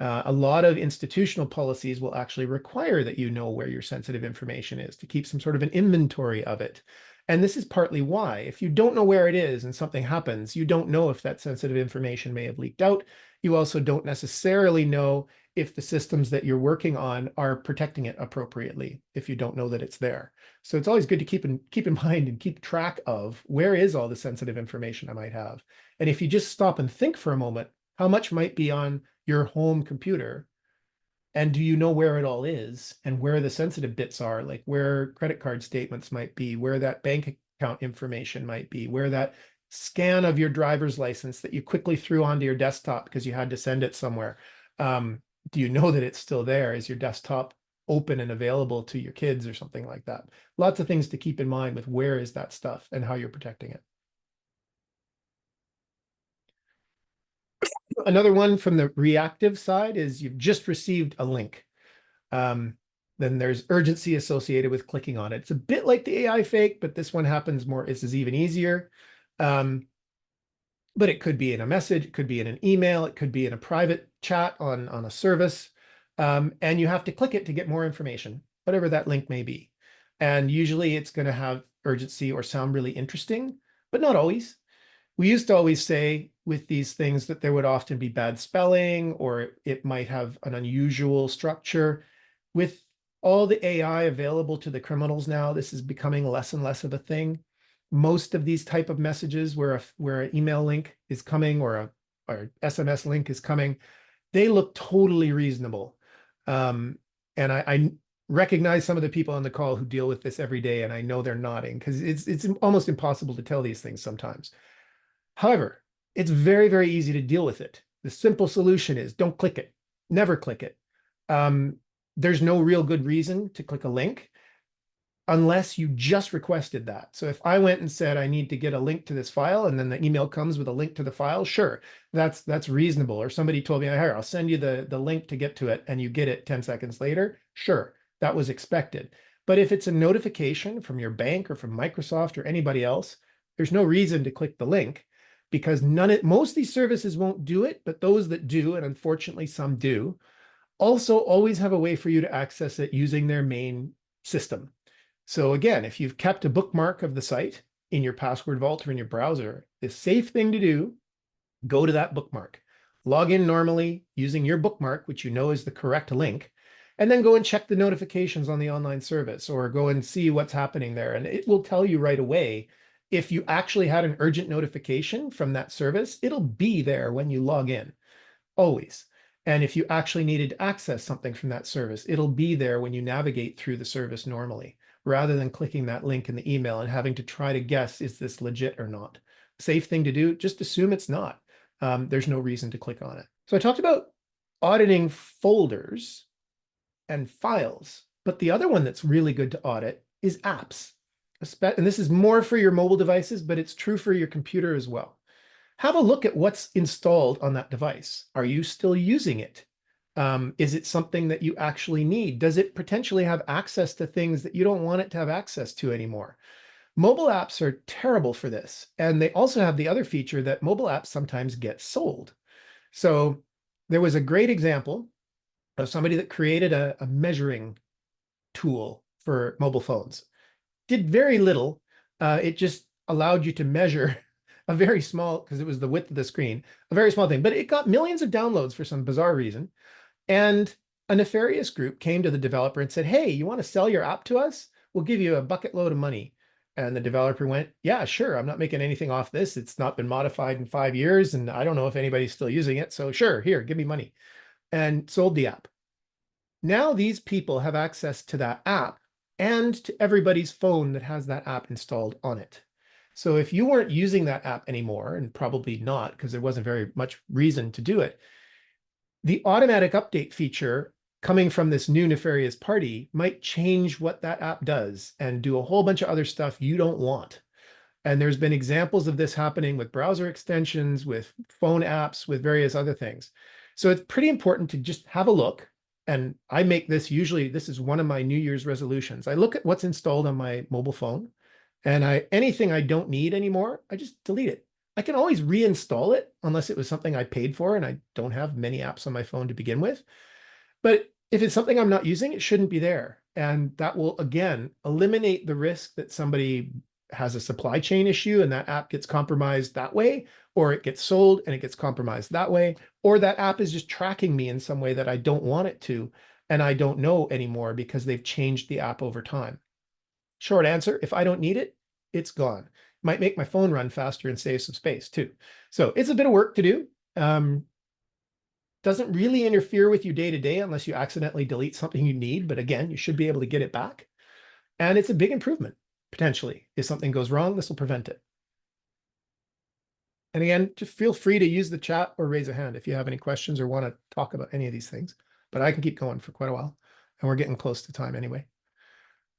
S2: A lot of institutional policies will actually require that you know where your sensitive information is to keep some sort of an inventory of it. And this is partly why. If you don't know where it is and something happens, you don't know if that sensitive information may have leaked out. You also don't necessarily know if the systems that you're working on are protecting it appropriately if you don't know that it's there. So it's always good to keep in mind and keep track of where is all the sensitive information I might have. And if you just stop and think for a moment, how much might be on your home computer? And do you know where it all is and where the sensitive bits are, like where credit card statements might be, where that bank account information might be, where that scan of your driver's license that you quickly threw onto your desktop because you had to send it somewhere. Do you know that it's still there? Is your desktop open and available to your kids or something like that? Lots of things to keep in mind with where is that stuff and how you're protecting it. Another one from the reactive side is you've just received a link. then there's urgency associated with clicking on it. It's a bit like the AI fake, but this one happens more, this is even easier. But it could be in a message, it could be in an email, it could be in a private chat on a service. And you have to click it to get more information, whatever that link may be. And usually it's going to have urgency or sound really interesting, but not always. We used to always say with these things that there would often be bad spelling, or it might have an unusual structure. With all the AI available to the criminals now, this is becoming less and less of a thing. Most of these type of messages where an email link is coming or SMS link is coming, they look totally reasonable. And I recognize some of the people on the call who deal with this every day, and I know they're nodding because it's almost impossible to tell these things sometimes. However, it's very, very easy to deal with it. The simple solution is don't click it. Never click it. There's no real good reason to click a link unless you just requested that. So if I went and said, I need to get a link to this file, and then the email comes with a link to the file, sure, that's reasonable. Or somebody told me, here, I'll send you the link to get to it, and you get it 10 seconds later, sure, that was expected. But if it's a notification from your bank or from Microsoft or anybody else, there's no reason to click the link, because most of these services won't do it, but those that do, and unfortunately some do, also always have a way for you to access it using their main system. So again, if you've kept a bookmark of the site in your password vault or in your browser, the safe thing to do, go to that bookmark, log in normally using your bookmark, which you know is the correct link, and then go and check the notifications on the online service, or go and see what's happening there. And it will tell you right away. If you actually had an urgent notification from that service, it'll be there when you log in, always. And if you actually needed to access something from that service, it'll be there when you navigate through the service normally, rather than clicking that link in the email and having to try to guess, is this legit or not? Safe thing to do, just assume it's not. There's no reason to click on it. So I talked about auditing folders and files, but the other one that's really good to audit is apps. And this is more for your mobile devices, but it's true for your computer as well. Have a look at what's installed on that device. Are you still using it? Is it something that you actually need? Does it potentially have access to things that you don't want it to have access to anymore? Mobile apps are terrible for this. And they also have the other feature that mobile apps sometimes get sold. So there was a great example of somebody that created a measuring tool for mobile phones. Did very little. It just allowed you to measure a very small, because it was the width of the screen, a very small thing, but it got millions of downloads for some bizarre reason. And a nefarious group came to the developer and said, hey, you want to sell your app to us? We'll give you a bucket load of money. And the developer went, yeah, sure. I'm not making anything off this. It's not been modified in 5 years. And I don't know if anybody's still using it. So sure, here, give me money. And sold the app. Now these people have access to that app and to everybody's phone that has that app installed on it. So if you weren't using that app anymore, and probably not, because there wasn't very much reason to do it, the automatic update feature coming from this new nefarious party might change what that app does and do a whole bunch of other stuff you don't want. And there's been examples of this happening with browser extensions, with phone apps, with various other things. So it's pretty important to just have a look. And I make this usually, this is one of my New Year's resolutions. I look at what's installed on my mobile phone, and anything I don't need anymore, I just delete it. I can always reinstall it unless it was something I paid for and I don't have many apps on my phone to begin with. But if it's something I'm not using, it shouldn't be there. And that will, again, eliminate the risk that somebody has a supply chain issue and that app gets compromised that way, or it gets sold and it gets compromised that way, or that app is just tracking me in some way that I don't want it to, and I don't know anymore because they've changed the app over time. Short answer, if I don't need it, it's gone. Might make my phone run faster and save some space too. So it's a bit of work to do. Doesn't really interfere with you day to day unless you accidentally delete something you need. But again, you should be able to get it back. And it's a big improvement, potentially. If something goes wrong, this will prevent it. And again, just feel free to use the chat or raise a hand if you have any questions or want to talk about any of these things. But I can keep going for quite a while. And we're getting close to time anyway.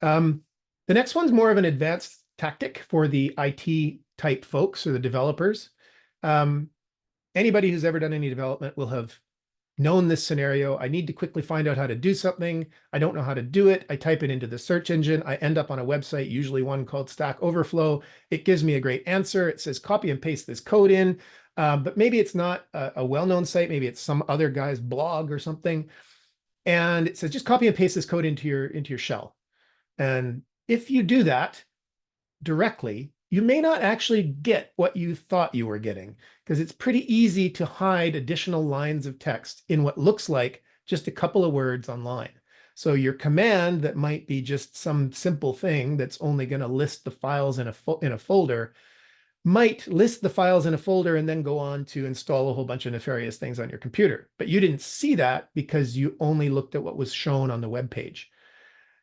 S2: The next one's more of an advanced tactic for the IT type folks or the developers. Anybody who's ever done any development will have known this scenario. I need to quickly find out how to do something. I don't know how to do it. I type it into the search engine. I end up on a website, usually one called Stack Overflow. It gives me a great answer. It says copy and paste this code in, but maybe it's not a well-known site. Maybe it's some other guy's blog or something. And it says just copy and paste this code into your shell. And if you do that directly, you may not actually get what you thought you were getting, because it's pretty easy to hide additional lines of text in what looks like just a couple of words online. So your command that might be just some simple thing that's only going to list the files in a folder might list the files in a folder and then go on to install a whole bunch of nefarious things on your computer. But you didn't see that because you only looked at what was shown on the web page.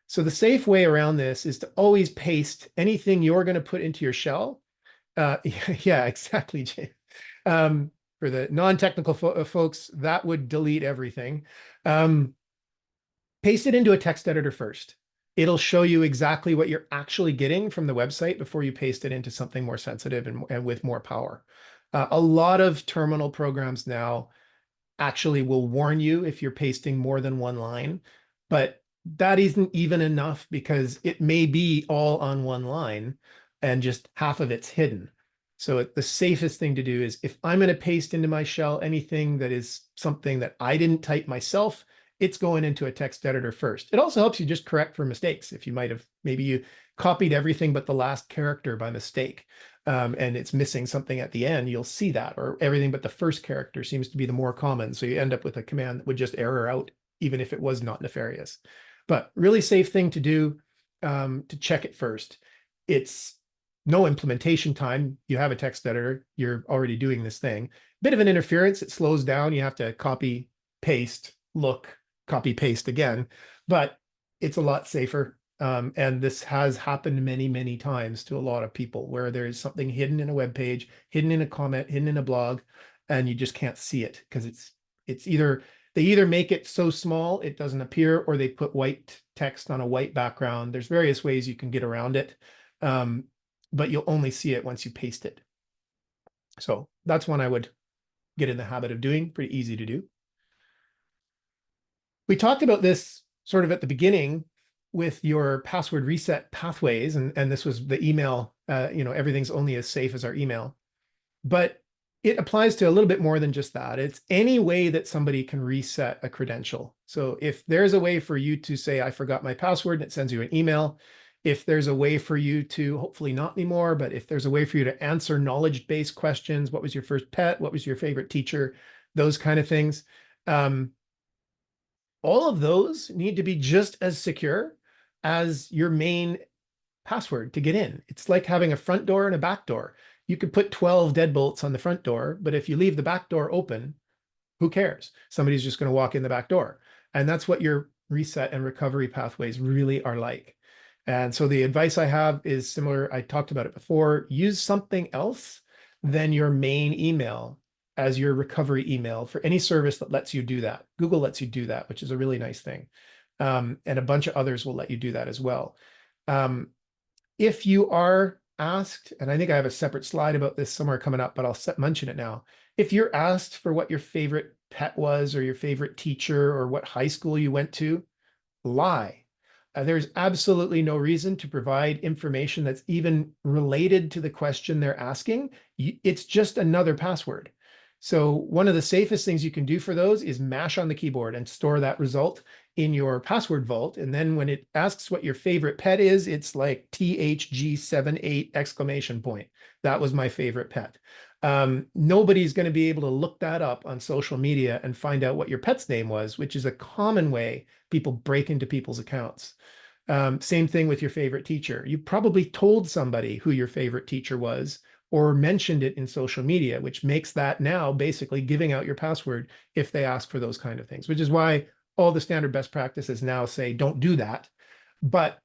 S2: So the safe way around this is to always paste anything you're going to put into your shell. Yeah, exactly, Jay. For the non-technical folks, that would delete everything. Paste it into a text editor first. It'll show you exactly what you're actually getting from the website before you paste it into something more sensitive and with more power. A lot of terminal programs now actually will warn you if you're pasting more than one line, but that isn't even enough, because it may be all on one line and just half of it's hidden. So the safest thing to do is, if I'm going to paste into my shell anything that is something that I didn't type myself, it's going into a text editor first. It also helps you just correct for mistakes. If you might have, maybe you copied everything but the last character by mistake, and it's missing something at the end, you'll see that, or everything but the first character seems to be the more common. So you end up with a command that would just error out, even if it was not nefarious. But really safe thing to do, to check it first. It's no implementation time. You have a text editor, you're already doing this thing. Bit of an interference, it slows down. You have to copy, paste, look, copy, paste again, but it's a lot safer. And this has happened many, many times to a lot of people, where there's something hidden in a web page, hidden in a comment, hidden in a blog, and you just can't see it because it's either they either make it so small it doesn't appear, or they put white text on a white background. There's various ways you can get around it, but you'll only see it once you paste it. So that's one I would get in the habit of doing. Pretty easy to do. We talked about this sort of at the beginning with your password reset pathways, and this was the email, everything's only as safe as our email. But it applies to a little bit more than just that. It's any way that somebody can reset a credential. So if there's a way for you to say, I forgot my password, and it sends you an email, if there's a way for you to, hopefully not anymore, but if there's a way for you to answer knowledge-based questions, what was your first pet? What was your favorite teacher? Those kind of things. All of those need to be just as secure as your main password to get in. It's like having a front door and a back door. You could put 12 deadbolts on the front door, but if you leave the back door open, who cares? Somebody's just going to walk in the back door. And that's what your reset and recovery pathways really are like. And so the advice I have is similar. I talked about it before. Use something else than your main email as your recovery email for any service that lets you do that. Google lets you do that, which is a really nice thing. And a bunch of others will let you do that as well. If you are asked, and I think I have a separate slide about this somewhere coming up, but I'll mention it now. If you're asked for what your favorite pet was, or your favorite teacher, or what high school you went to, lie. There's absolutely no reason to provide information that's even related to the question they're asking. It's just another password. So one of the safest things you can do for those is mash on the keyboard and store that result in your password vault. And then when it asks what your favorite pet is, it's like THG78 exclamation point. That was my favorite pet. Nobody's going to be able to look that up on social media and find out what your pet's name was, which is a common way people break into people's accounts. Same thing with your favorite teacher. You probably told somebody who your favorite teacher was, or mentioned it in social media, which makes that now basically giving out your password if they ask for those kind of things, which is why all the standard best practices now say don't do that. But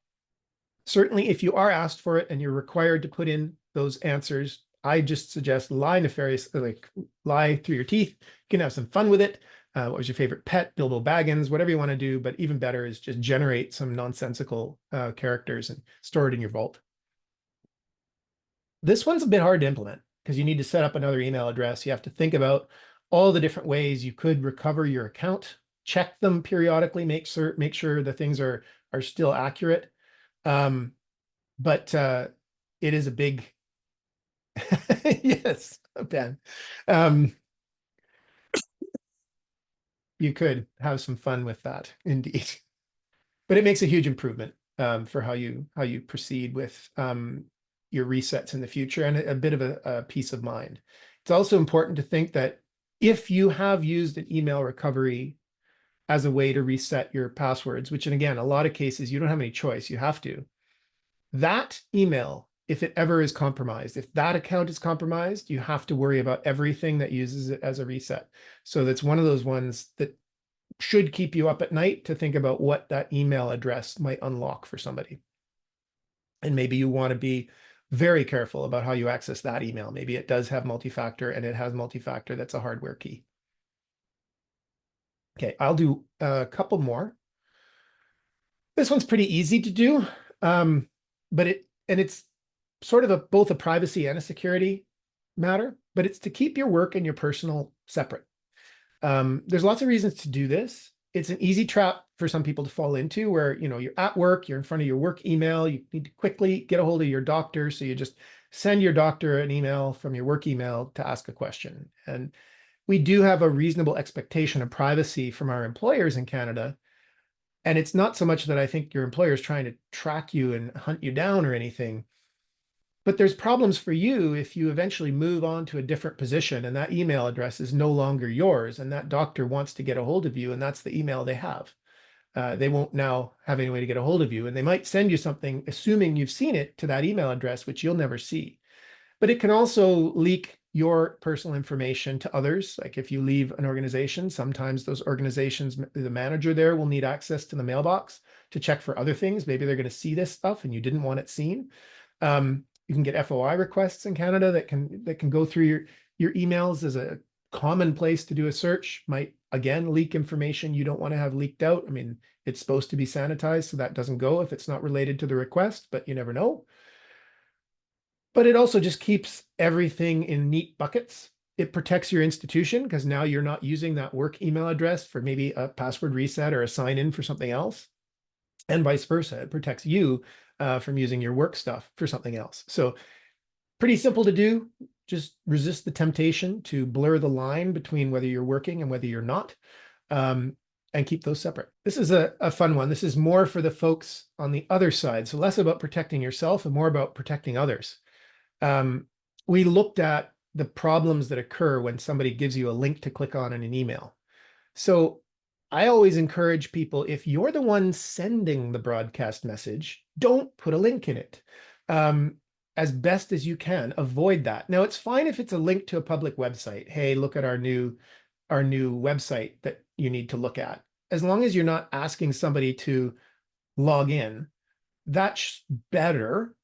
S2: certainly if you are asked for it and you're required to put in those answers, I just suggest lie like lie through your teeth. You can have some fun with it. What was your favorite pet? Bilbo Baggins, whatever you want to do. But even better is just generate some nonsensical characters and store it in your vault. This one's a bit hard to implement because you need to set up another email address. You have to think about all the different ways you could recover your account. Check them periodically, make sure the things are still accurate. But it is a big yes, Ben. You could have some fun with that, indeed. But it makes a huge improvement for how you proceed with your resets in the future, and a bit of a peace of mind. It's also important to think that if you have used an email recovery as a way to reset your passwords, which, and again, a lot of cases you don't have any choice, you have to. That email, if it ever is compromised, if that account is compromised, you have to worry about everything that uses it as a reset. So that's one of those ones that should keep you up at night to think about what that email address might unlock for somebody. And maybe you want to be very careful about how you access that email. Maybe it does have multi-factor, and it has multi-factor that's a hardware key. Okay, I'll do a couple more. This one's pretty easy to do, but it's sort of both a privacy and a security matter, but it's to keep your work and your personal separate. There's lots of reasons to do this. It's an easy trap for some people to fall into, where you're at work, you're in front of your work email, you need to quickly get a hold of your doctor, so you just send your doctor an email from your work email to ask a question. And we do have a reasonable expectation of privacy from our employers in Canada. And it's not so much that I think your employer is trying to track you and hunt you down or anything, but there's problems for you if you eventually move on to a different position and that email address is no longer yours, and that doctor wants to get a hold of you, and that's the email they have. They won't now have any way to get a hold of you, and they might send you something assuming you've seen it to that email address, which you'll never see. But it can also leak your personal information to others. Like if you leave an organization, sometimes those organizations, the manager there will need access to the mailbox to check for other things. Maybe they're going to see this stuff and you didn't want it seen. You can get FOI requests in Canada that can go through your emails as a common place to do a search. Might again leak information you don't want to have leaked out. I mean, it's supposed to be sanitized, so that doesn't go if it's not related to the request, but you never know. But it also just keeps everything in neat buckets. It protects your institution because now you're not using that work email address for maybe a password reset or a sign in for something else, and vice versa. It protects you from using your work stuff for something else. So pretty simple to do. Just resist the temptation to blur the line between whether you're working and whether you're not, and keep those separate. This is a fun one. This is more for the folks on the other side. So less about protecting yourself and more about protecting others. We looked at the problems that occur when somebody gives you a link to click on in an email. So I always encourage people, if you're the one sending the broadcast message, don't put a link in it. As best as you can, avoid that. Now, it's fine if it's a link to a public website. Hey, look at our new website that you need to look at. As long as you're not asking somebody to log in, that's better.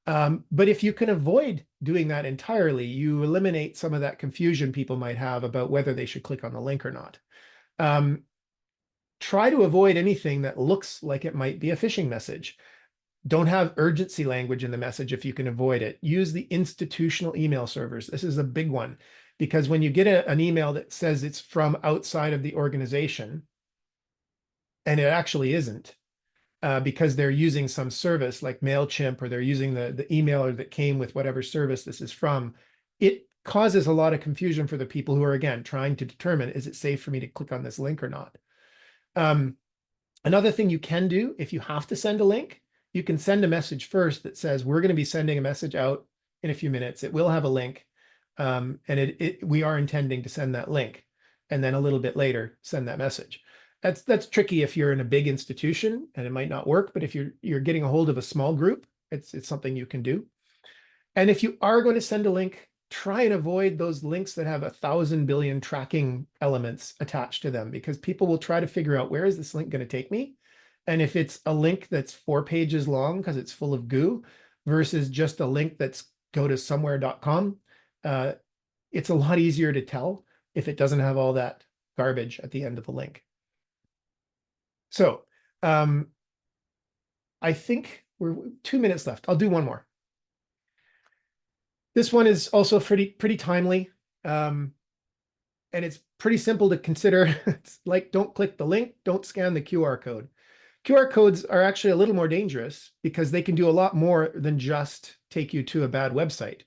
S2: But if you can avoid doing that entirely, you eliminate some of that confusion people might have about whether they should click on the link or not. Try to avoid anything that looks like it might be a phishing message. Don't have urgency language in the message if you can avoid it. Use the institutional email servers. This is a big one, because when you get an email that says it's from outside of the organization, and it actually isn't, because they're using some service like MailChimp, or they're using the emailer that came with whatever service this is from, it causes a lot of confusion for the people who are, again, trying to determine, is it safe for me to click on this link or not? Another thing you can do, if you have to send a link, you can send a message first that says, we're going to be sending a message out in a few minutes. It will have a link, and we are intending to send that link. And then a little bit later, send that message. That's tricky if you're in a big institution and it might not work, but if you're getting a hold of a small group, it's something you can do. And if you are going to send a link, try and avoid those links that have 1,000 billion tracking elements attached to them, because people will try to figure out, where is this link going to take me? And if it's a link that's 4 pages long because it's full of goo versus just a link that's go to somewhere.com, it's a lot easier to tell if it doesn't have all that garbage at the end of the link. So I think we're 2 minutes left. I'll do one more. This one is also pretty timely. and it's pretty simple to consider. It's like, don't click the link, don't scan the QR code. QR codes are actually a little more dangerous because they can do a lot more than just take you to a bad website.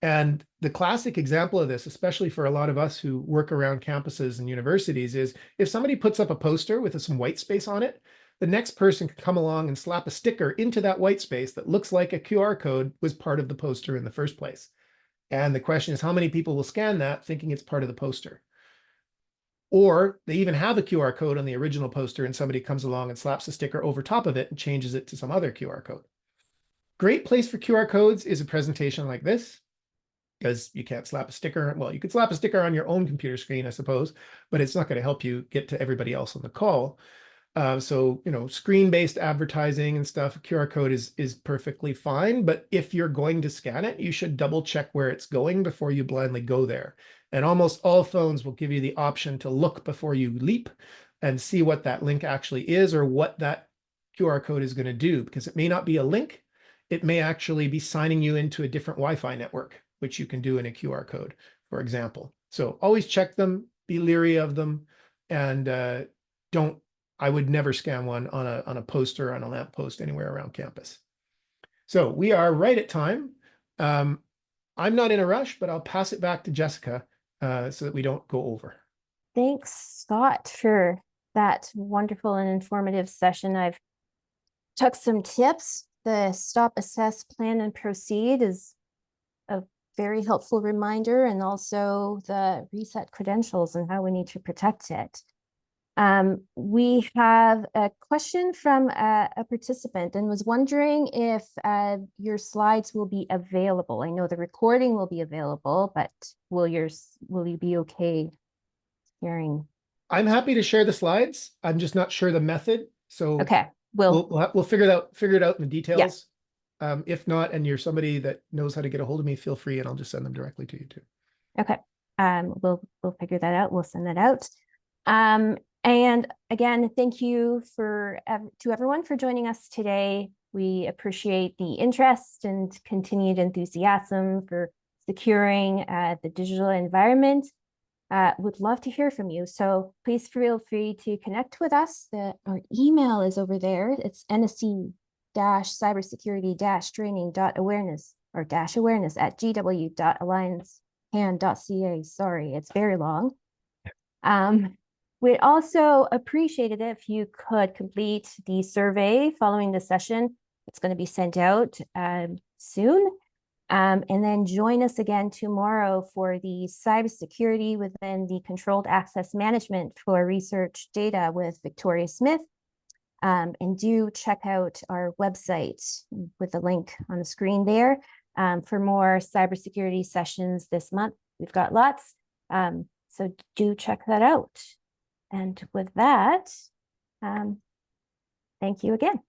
S2: And the classic example of this, especially for a lot of us who work around campuses and universities, is if somebody puts up a poster with some white space on it, the next person can come along and slap a sticker into that white space that looks like a QR code was part of the poster in the first place. And the question is, how many people will scan that thinking it's part of the poster? Or they even have a QR code on the original poster and somebody comes along and slaps a sticker over top of it and changes it to some other QR code. Great place for QR codes is a presentation like this, because you can't slap a sticker. Well, you could slap a sticker on your own computer screen, I suppose, but it's not going to help you get to everybody else on the call. So, screen-based advertising and stuff, QR code is perfectly fine. But if you're going to scan it, you should double check where it's going before you blindly go there. And almost all phones will give you the option to look before you leap and see what that link actually is or what that QR code is going to do, because it may not be a link. It may actually be signing you into a different Wi-Fi network, which you can do in a QR code, for example. So always check them, be leery of them, and I would never scan one on a poster, on a lamppost anywhere around campus. So we are right at time. I'm not in a rush, but I'll pass it back to Jessica so that we don't go over.
S1: Thanks, Scott, for that wonderful and informative session. I've took some tips. The stop, assess, plan, and proceed is a very helpful reminder, and also the reset credentials and how we need to protect it. We have a question from a participant and was wondering if your slides will be available. I know the recording will be available, but will you be okay hearing?
S2: I'm happy to share the slides. I'm just not sure the method. So
S1: Okay,
S2: we'll figure it out in the details. Yeah. If not, and you're somebody that knows how to get a hold of me, feel free, and I'll just send them directly to you too.
S1: Okay. We'll figure that out. We'll send that out. And again, thank you to everyone for joining us today. We appreciate the interest and continued enthusiasm for securing the digital environment. Would love to hear from you. So please feel free to connect with us. Our email is over there. It's nsc-cybersecurity-training.awareness or -awareness at gw.alliancecan.ca. Sorry, it's very long. We'd also appreciate it if you could complete the survey following the session. It's going to be sent out soon. And then join us again tomorrow for the cybersecurity within the controlled access management for research data with Victoria Smith. And do check out our website with the link on the screen there for more cybersecurity sessions this month. We've got lots. So do check that out. And with that, thank you again.